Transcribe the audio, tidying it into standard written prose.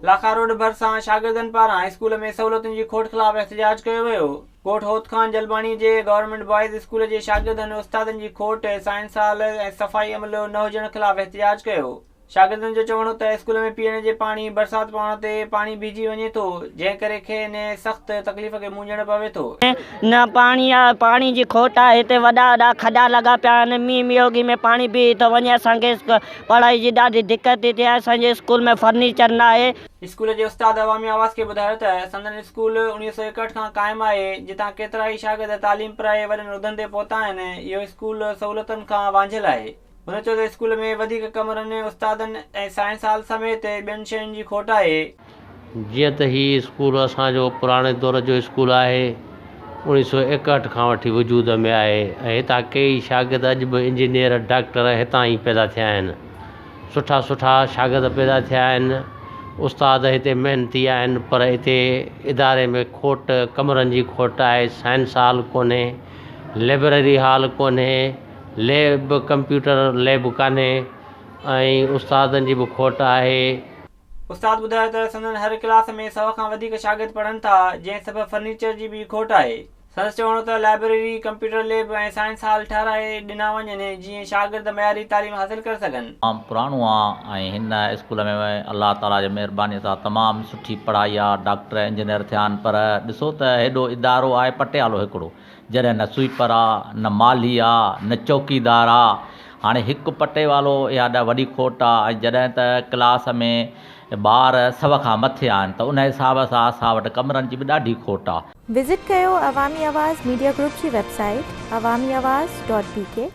लाखा road भरिसां शागिर्दनि पारां स्कूल में सहूलियतुनि जी खोट ख़िलाफ़ एहतजाज कयो वियो। कोट होत खान जलबाणी जे गवर्नमेंट बॉयज़ स्कूल जे शागिर्दनि उस्तादनि जी खोट, साइंस हाल ऐं सफ़ाई अमलो न हुजण ख़िलाफ़ एहतजाज कयो। शागिर्दनि जो चवणो त स्कूल में पीअण जे पाणी बरसाति पवण ते पाणी बीहजी वञे थो, जंहिं करे खेनि सख़्त तकलीफ़ खे मुंझण पवे थो। न पाणी जी खोट आहे। हिते वॾा वॾा खॾा लॻा पिया आहिनि। मींहुं मियोगी में पाणी बीही थो वञे। असांखे पढ़ाई जी ॾाढी दिक़त थी थिए। असांजे स्कूल में फर्नीचर न आहे। स्कूल जे उस्ताद अवामी आवाज़ खे ॿुधायो त संदन स्कूल 1961 खां क़ाइमु आहे, जितां केतिरा ई शागिर्द तालीम पढ़ाए वॾनि उहिदनि ते पहुता आहिनि। इहो स्कूल सहूलियतुनि खां वांझियलु आहे। हुन चयो त स्कूल में वधीक कमरनि, उस्तादनि ऐं साइंस हाल समेत ॿियनि शयुनि जी खोट आहे। जीअं त हीउ स्कूल असांजो पुराणे दौर जो स्कूल आहे, 1961 खां वठी वजूद में आहे ऐं हितां कई शागिर्द अॼु बि इंजीनियर डॉक्टर हितां ई पैदा थिया आहिनि। सुठा सुठा शागिर्द पैदा थिया आहिनि। उस्ताद हिते महिनती आहिनि, पर हिते इदारे में खोट, कमरनि जी खोट आहे। साइंस हाल कोन्हे, लाइब्रेरी हाल कोन्हे, लैब कंप्यूटर लैब कान्हे ऐं उस्तादनि जी बि खोट आहे। उस्ताद ॿुधायो त संदन हर क्लास में 100 खां वधीक शागिर्द पढ़नि था, जंहिं सबबु फर्नीचर जी बि खोट आहे। संदसि चवणो त लाइब्रेरी, कंप्यूटर लैब ऐं साइंस हाल ठाराए ॾिना वञनि, जीअं शागिर्द मयारी तालीम हासिल करे सघनि। तमामु पुराणो आहे ऐं हिन स्कूल में अल्लाह ताला जी महिरबानी सां तमामु सुठी पढ़ाई आहे। डॉक्टर इंजीनियर थिया आहिनि, पर ॾिसो त हेॾो इदारो आहे पटियालो हिकिड़ो, जॾहिं न स्वीपर आहे, न माली आहे, न चौकीदार आहे। हाणे हिकु पटे वालो इहा वॾी खोट आहे। ऐं जॾहिं त क्लास में ॿार 100 खां मथे आहिनि, त उन हिसाब सां असां वटि कमरनि जी बि ॾाढी खोट आहे। विज़िट कयो अवामी आवाज़ मीडिया ग्रुप जी वेबसाइट awamiawaz.pk।